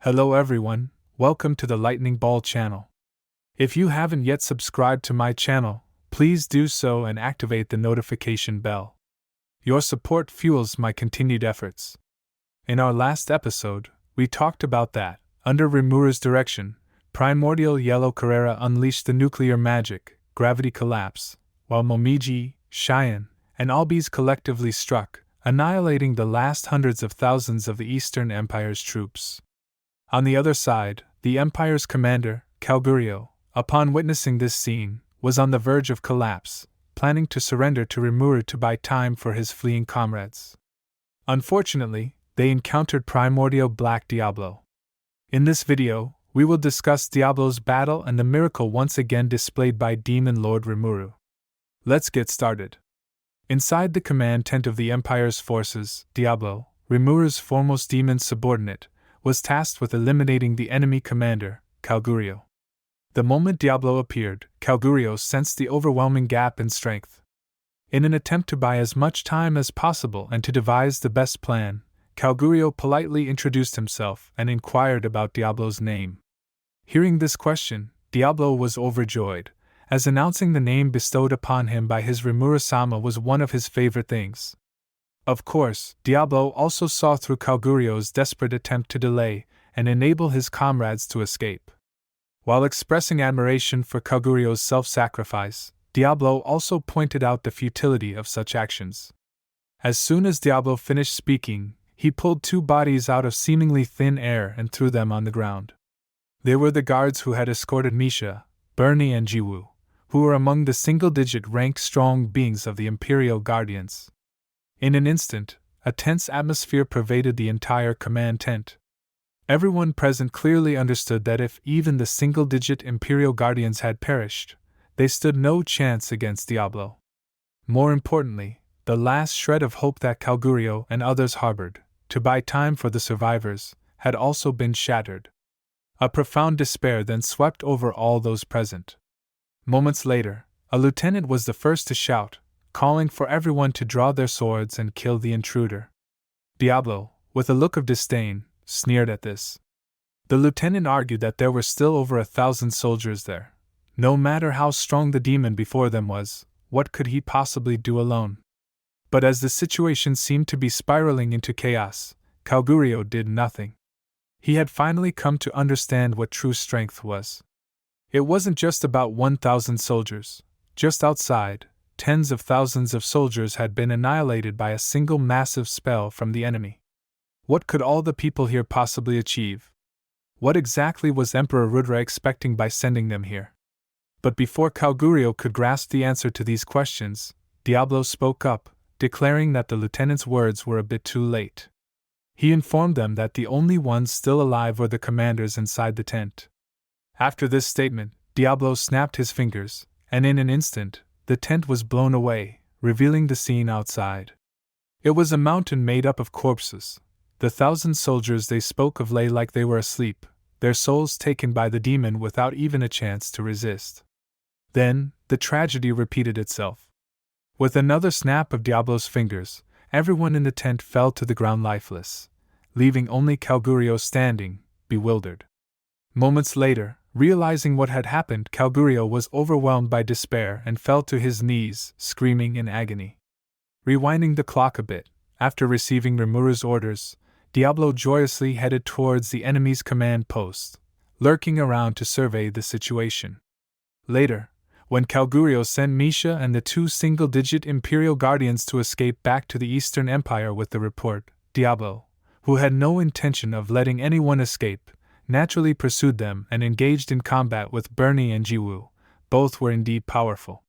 Hello everyone, welcome to the Lightning Ball channel. If you haven't yet subscribed to my channel, please do so and activate the notification bell. Your support fuels my continued efforts. In our last episode, we talked about that, under Rimuru's direction, Primordial Yellow Carrera unleashed the nuclear magic, Gravity Collapse, while Momiji, Cheyenne, and Albies collectively struck, annihilating the last hundreds of thousands of the Eastern Empire's troops. On the other side, the Empire's commander, Calgurio, upon witnessing this scene, was on the verge of collapse, planning to surrender to Rimuru to buy time for his fleeing comrades. Unfortunately, they encountered Primordial Black Diablo. In this video, we will discuss Diablos Battle and the miracle once again displayed by Demon Lord Rimuru. Let's get started. Inside the command tent of the Empire's forces, Diablo, Rimuru's foremost demon subordinate, was tasked with eliminating the enemy commander, Calgurio. The moment Diablo appeared, Calgurio sensed the overwhelming gap in strength. In an attempt to buy as much time as possible and to devise the best plan, Calgurio politely introduced himself and inquired about Diablo's name. Hearing this question, Diablo was overjoyed, as announcing the name bestowed upon him by his Rimuru-sama was one of his favorite things. Of course, Diablo also saw through Calgurio's desperate attempt to delay and enable his comrades to escape. While expressing admiration for Calgurio's self-sacrifice, Diablo also pointed out the futility of such actions. As soon as Diablo finished speaking, he pulled two bodies out of seemingly thin air and threw them on the ground. They were the guards who had escorted Misha, Bernie and Jiwoo, who were among the single-digit rank strong beings of the Imperial Guardians. In an instant, a tense atmosphere pervaded the entire command tent. Everyone present clearly understood that if even the single-digit Imperial Guardians had perished, they stood no chance against Diablo. More importantly, the last shred of hope that Calgurio and others harbored, to buy time for the survivors, had also been shattered. A profound despair then swept over all those present. Moments later, a lieutenant was the first to shout, calling for everyone to draw their swords and kill the intruder. Diablo, with a look of disdain, sneered at this. The lieutenant argued that there were still over 1,000 soldiers there. No matter how strong the demon before them was, what could he possibly do alone? But as the situation seemed to be spiraling into chaos, Calgurio did nothing. He had finally come to understand what true strength was. It wasn't just about 1,000 soldiers. Just outside, tens of thousands of soldiers had been annihilated by a single massive spell from the enemy. What could all the people here possibly achieve? What exactly was Emperor Rudra expecting by sending them here? But before Calgurio could grasp the answer to these questions, Diablo spoke up, declaring that the lieutenant's words were a bit too late. He informed them that the only ones still alive were the commanders inside the tent. After this statement, Diablo snapped his fingers, and in an instant, the tent was blown away, revealing the scene outside. It was a mountain made up of corpses. The 1,000 soldiers they spoke of lay like they were asleep, their souls taken by the demon without even a chance to resist. Then, the tragedy repeated itself. With another snap of Diablo's fingers, everyone in the tent fell to the ground lifeless, leaving only Calgurio standing, bewildered. Moments later, realizing what had happened, Calgurio was overwhelmed by despair and fell to his knees, screaming in agony. Rewinding the clock a bit, after receiving Rimuru's orders, Diablo joyously headed towards the enemy's command post, lurking around to survey the situation. Later, when Calgurio sent Misha and the two single-digit Imperial Guardians to escape back to the Eastern Empire with the report, Diablo, who had no intention of letting anyone escape, naturally pursued them and engaged in combat with Bernie and Jiwoo. Both were indeed powerful.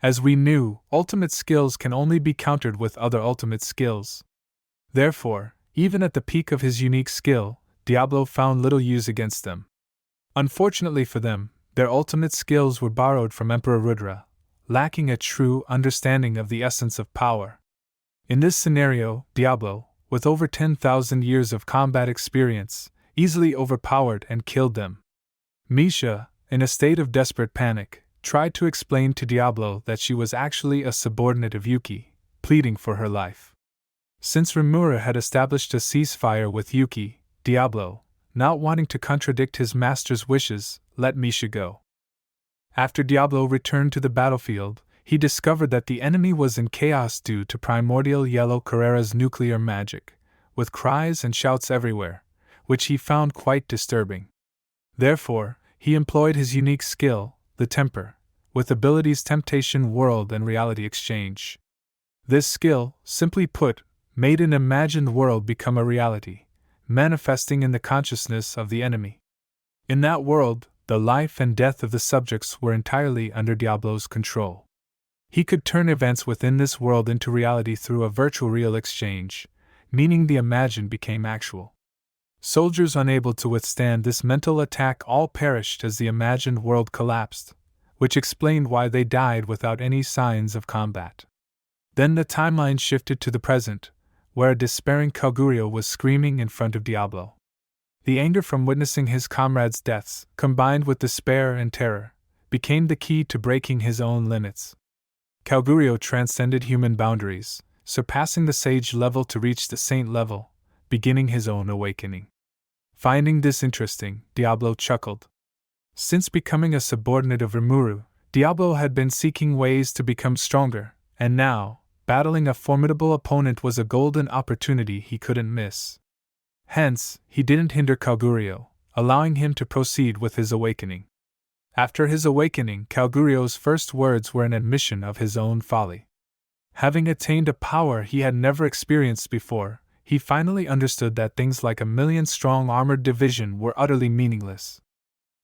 As we knew, ultimate skills can only be countered with other ultimate skills. Therefore, even at the peak of his unique skill, Diablo found little use against them. Unfortunately for them, their ultimate skills were borrowed from Emperor Rudra, lacking a true understanding of the essence of power. In this scenario, Diablo, with over 10,000 years of combat experience, easily overpowered and killed them. Misha, in a state of desperate panic, tried to explain to Diablo that she was actually a subordinate of Yuki, pleading for her life. Since Rimuru had established a ceasefire with Yuki, Diablo, not wanting to contradict his master's wishes, let Misha go. After Diablo returned to the battlefield, he discovered that the enemy was in chaos due to primordial yellow Carrera's nuclear magic, with cries and shouts everywhere, which he found quite disturbing. Therefore, he employed his unique skill, the Temper, with abilities Temptation World and Reality Exchange. This skill, simply put, made an imagined world become a reality, manifesting in the consciousness of the enemy. In that world, the life and death of the subjects were entirely under Diablo's control. He could turn events within this world into reality through a virtual real exchange, meaning the imagined became actual. Soldiers unable to withstand this mental attack all perished as the imagined world collapsed, which explained why they died without any signs of combat. Then the timeline shifted to the present, where a despairing Calgurio was screaming in front of Diablo. The anger from witnessing his comrades' deaths, combined with despair and terror, became the key to breaking his own limits. Calgurio transcended human boundaries, surpassing the sage level to reach the saint level, beginning his own awakening. Finding this interesting, Diablo chuckled. Since becoming a subordinate of Rimuru, Diablo had been seeking ways to become stronger, and now, battling a formidable opponent was a golden opportunity he couldn't miss. Hence, he didn't hinder Calgurio, allowing him to proceed with his awakening. After his awakening, Calgurio's first words were an admission of his own folly. Having attained a power he had never experienced before, he finally understood that things like a million-strong armored division were utterly meaningless.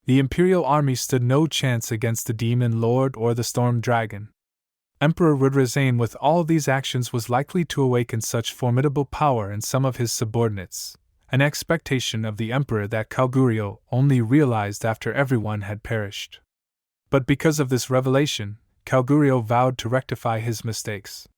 The Imperial army stood no chance against the Demon Lord or the Storm Dragon. Emperor Rudra's aim with all these actions was likely to awaken such formidable power in some of his subordinates, an expectation of the Emperor that Calgurio only realized after everyone had perished. But because of this revelation, Calgurio vowed to rectify his mistakes.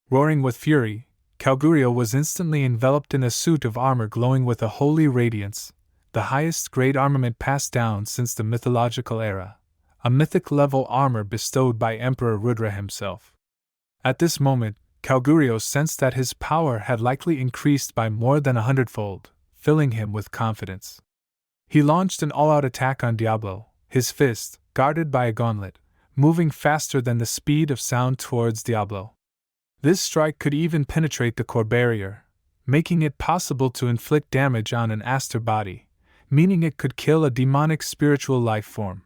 Roaring with fury, Calgurio was instantly enveloped in a suit of armor glowing with a holy radiance, the highest grade armament passed down since the mythological era, a mythic-level armor bestowed by Emperor Rudra himself. At this moment, Calgurio sensed that his power had likely increased by more than 100-fold, filling him with confidence. He launched an all-out attack on Diablo, his fist, guarded by a gauntlet, moving faster than the speed of sound towards Diablo. This strike could even penetrate the core barrier, making it possible to inflict damage on an Aster body, meaning it could kill a demonic spiritual life form.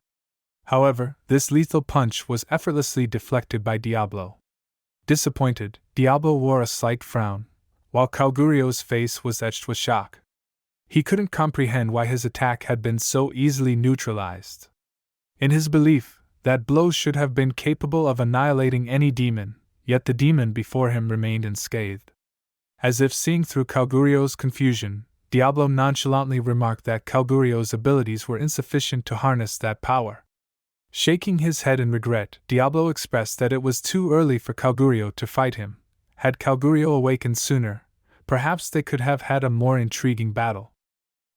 However, this lethal punch was effortlessly deflected by Diablo. Disappointed, Diablo wore a slight frown, while Calgurio's face was etched with shock. He couldn't comprehend why his attack had been so easily neutralized. In his belief, that blow should have been capable of annihilating any demon, yet the demon before him remained unscathed. As if seeing through Calgurio's confusion, Diablo nonchalantly remarked that Calgurio's abilities were insufficient to harness that power. Shaking his head in regret, Diablo expressed that it was too early for Calgurio to fight him. Had Calgurio awakened sooner, perhaps they could have had a more intriguing battle.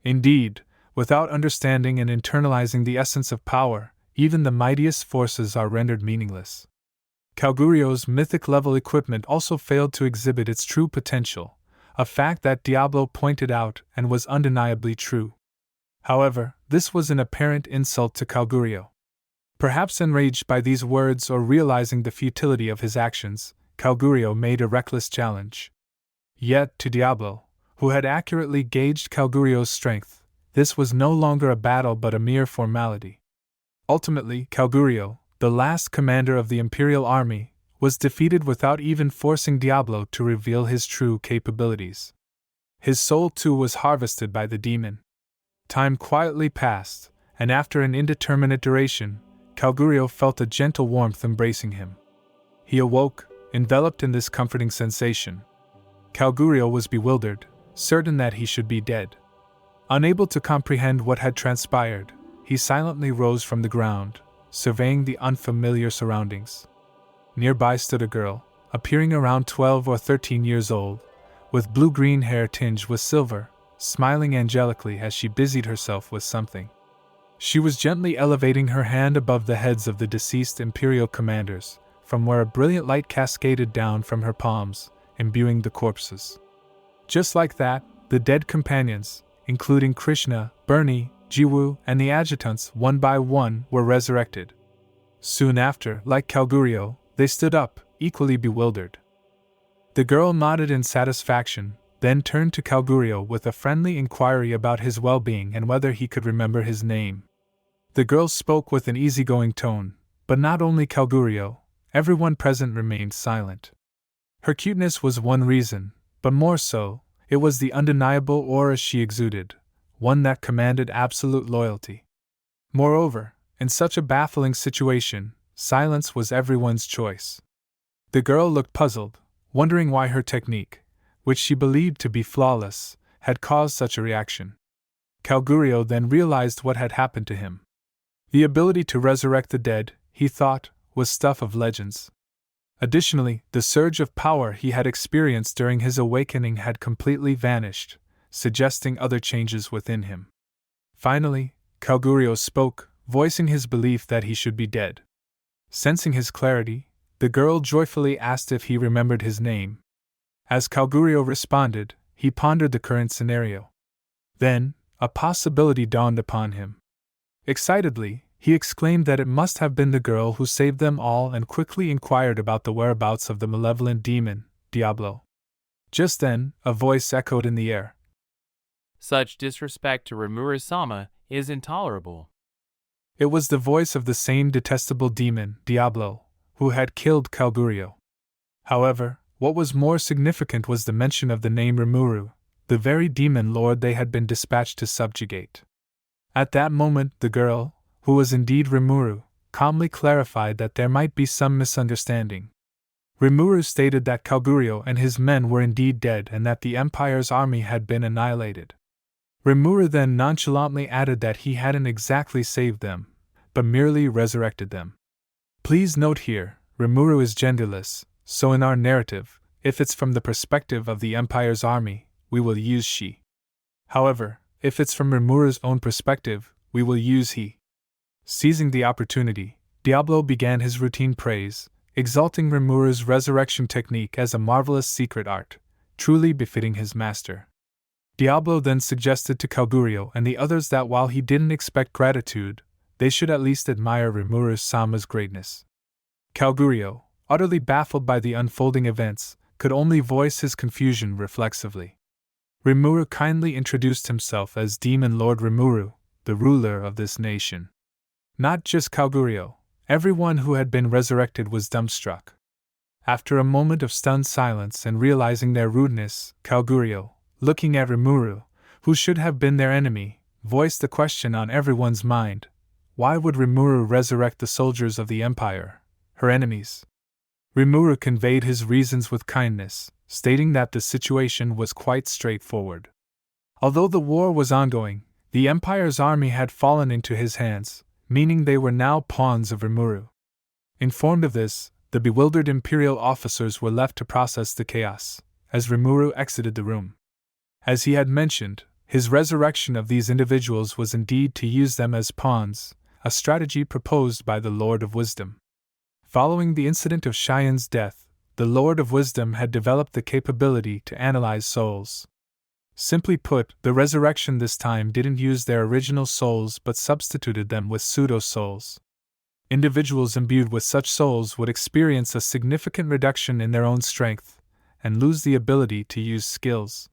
Indeed, without understanding and internalizing the essence of power, even the mightiest forces are rendered meaningless. Calgurio's mythic-level equipment also failed to exhibit its true potential, a fact that Diablo pointed out and was undeniably true. However, this was an apparent insult to Calgurio. Perhaps enraged by these words or realizing the futility of his actions, Calgurio made a reckless challenge. Yet, to Diablo, who had accurately gauged Calgurio's strength, this was no longer a battle but a mere formality. Ultimately, Calgurio, the last commander of the Imperial army, was defeated without even forcing Diablo to reveal his true capabilities. His soul too was harvested by the demon. Time quietly passed, and after an indeterminate duration, Calgurio felt a gentle warmth embracing him. He awoke, enveloped in this comforting sensation. Calgurio was bewildered, certain that he should be dead. Unable to comprehend what had transpired, he silently rose from the ground, surveying the unfamiliar surroundings. Nearby stood a girl, appearing around 12 or 13 years old, with blue-green hair tinged with silver, smiling angelically as she busied herself with something. She was gently elevating her hand above the heads of the deceased Imperial commanders, from where a brilliant light cascaded down from her palms, imbuing the corpses. Just like that, the dead companions, including Krishna, Bernie, Jiwoo, and the adjutants one by one were resurrected. Soon after, like Calgurio, they stood up, equally bewildered. The girl nodded in satisfaction, then turned to Calgurio with a friendly inquiry about his well-being and whether he could remember his name. The girl spoke with an easygoing tone, but not only Calgurio, everyone present remained silent. Her cuteness was one reason, but more so, it was the undeniable aura she exuded, one that commanded absolute loyalty. Moreover, in such a baffling situation, silence was everyone's choice. The girl looked puzzled, wondering why her technique, which she believed to be flawless, had caused such a reaction. Calgurio then realized what had happened to him. The ability to resurrect the dead, he thought, was stuff of legends. Additionally, the surge of power he had experienced during his awakening had completely vanished, suggesting other changes within him. Finally, Calgurio spoke, voicing his belief that he should be dead. Sensing his clarity, the girl joyfully asked if he remembered his name. As Calgurio responded, he pondered the current scenario. Then, a possibility dawned upon him. Excitedly, he exclaimed that it must have been the girl who saved them all and quickly inquired about the whereabouts of the malevolent demon, Diablo. Just then, a voice echoed in the air. Such disrespect to Rimuru-sama is intolerable. It was the voice of the same detestable demon, Diablo, who had killed Calgurio. However, what was more significant was the mention of the name Rimuru, the very demon lord they had been dispatched to subjugate. At that moment, the girl, who was indeed Rimuru, calmly clarified that there might be some misunderstanding. Rimuru stated that Calgurio and his men were indeed dead and that the Empire's army had been annihilated. Rimuru then nonchalantly added that he hadn't exactly saved them, but merely resurrected them. Please note here, Rimuru is genderless, so in our narrative, if it's from the perspective of the Empire's army, we will use she. However, if it's from Rimuru's own perspective, we will use he. Seizing the opportunity, Diablo began his routine praise, exalting Rimuru's resurrection technique as a marvelous secret art, truly befitting his master. Diablo then suggested to Calgurio and the others that while he didn't expect gratitude, they should at least admire Rimuru-sama's greatness. Calgurio, utterly baffled by the unfolding events, could only voice his confusion reflexively. Rimuru kindly introduced himself as Demon Lord Rimuru, the ruler of this nation. Not just Calgurio, everyone who had been resurrected was dumbstruck. After a moment of stunned silence and realizing their rudeness, Calgurio, looking at Rimuru, who should have been their enemy, voiced the question on everyone's mind: why would Rimuru resurrect the soldiers of the Empire, her enemies? Rimuru conveyed his reasons with kindness, stating that the situation was quite straightforward. Although the war was ongoing, the Empire's army had fallen into his hands, meaning they were now pawns of Rimuru. Informed of this, the bewildered Imperial officers were left to process the chaos, as Rimuru exited the room. As he had mentioned, his resurrection of these individuals was indeed to use them as pawns, a strategy proposed by the Lord of Wisdom. Following the incident of Cheyenne's death, the Lord of Wisdom had developed the capability to analyze souls. Simply put, the resurrection this time didn't use their original souls but substituted them with pseudo-souls. Individuals imbued with such souls would experience a significant reduction in their own strength, and lose the ability to use skills.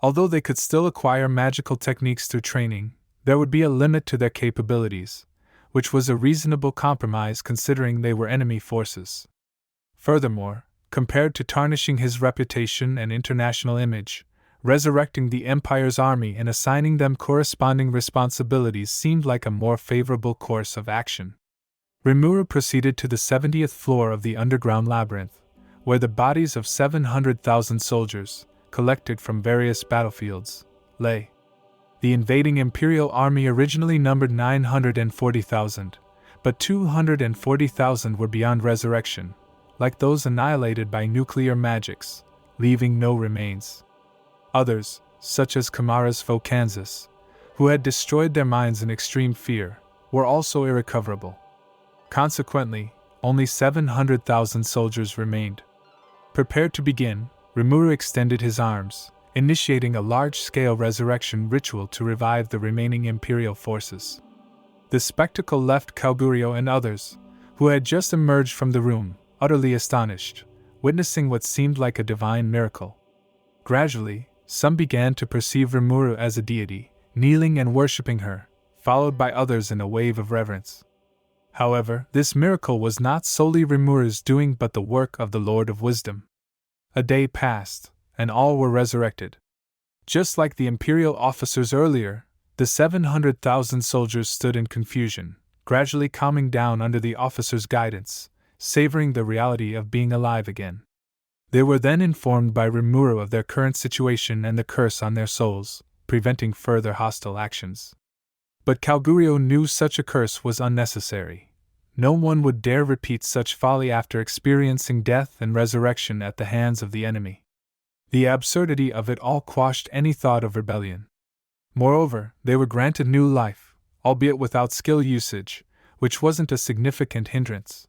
Although they could still acquire magical techniques through training, there would be a limit to their capabilities, which was a reasonable compromise considering they were enemy forces. Furthermore, compared to tarnishing his reputation and international image, resurrecting the Empire's army and assigning them corresponding responsibilities seemed like a more favorable course of action. Rimuru proceeded to the 70th floor of the underground labyrinth, where the bodies of 700,000 soldiers, collected from various battlefields, lay. The invading Imperial army originally numbered 940,000, but 240,000 were beyond resurrection, like those annihilated by nuclear magics, leaving no remains. Others, such as Kamara's foe Kansas, who had destroyed their minds in extreme fear, were also irrecoverable. Consequently, only 700,000 soldiers remained. Prepared to begin, Rimuru extended his arms, initiating a large-scale resurrection ritual to revive the remaining imperial forces. The spectacle left Calgurio and others, who had just emerged from the room, utterly astonished, witnessing what seemed like a divine miracle. Gradually, some began to perceive Rimuru as a deity, kneeling and worshipping her, followed by others in a wave of reverence. However, this miracle was not solely Rimuru's doing but the work of the Lord of Wisdom. A day passed, and all were resurrected. Just like the imperial officers earlier, the 700,000 soldiers stood in confusion, gradually calming down under the officers' guidance, savoring the reality of being alive again. They were then informed by Rimuru of their current situation and the curse on their souls, preventing further hostile actions. But Calgurio knew such a curse was unnecessary. No one would dare repeat such folly after experiencing death and resurrection at the hands of the enemy. The absurdity of it all quashed any thought of rebellion. Moreover, they were granted new life, albeit without skill usage, which wasn't a significant hindrance.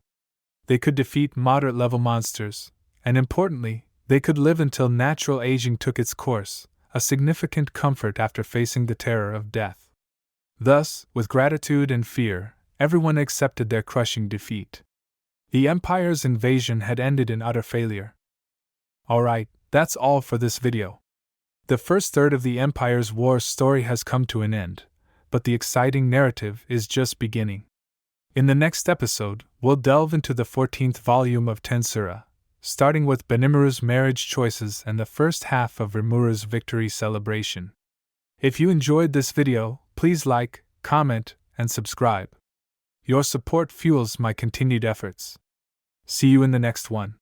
They could defeat moderate-level monsters, and importantly, they could live until natural aging took its course, a significant comfort after facing the terror of death. Thus, with gratitude and fear, everyone accepted their crushing defeat. The Empire's invasion had ended in utter failure. Alright, that's all for this video. The first third of the Empire's war story has come to an end, but the exciting narrative is just beginning. In the next episode, we'll delve into the 14th volume of Tensura, starting with Benimaru's marriage choices and the first half of Rimuru's victory celebration. If you enjoyed this video, please like, comment, and subscribe. Your support fuels my continued efforts. See you in the next one.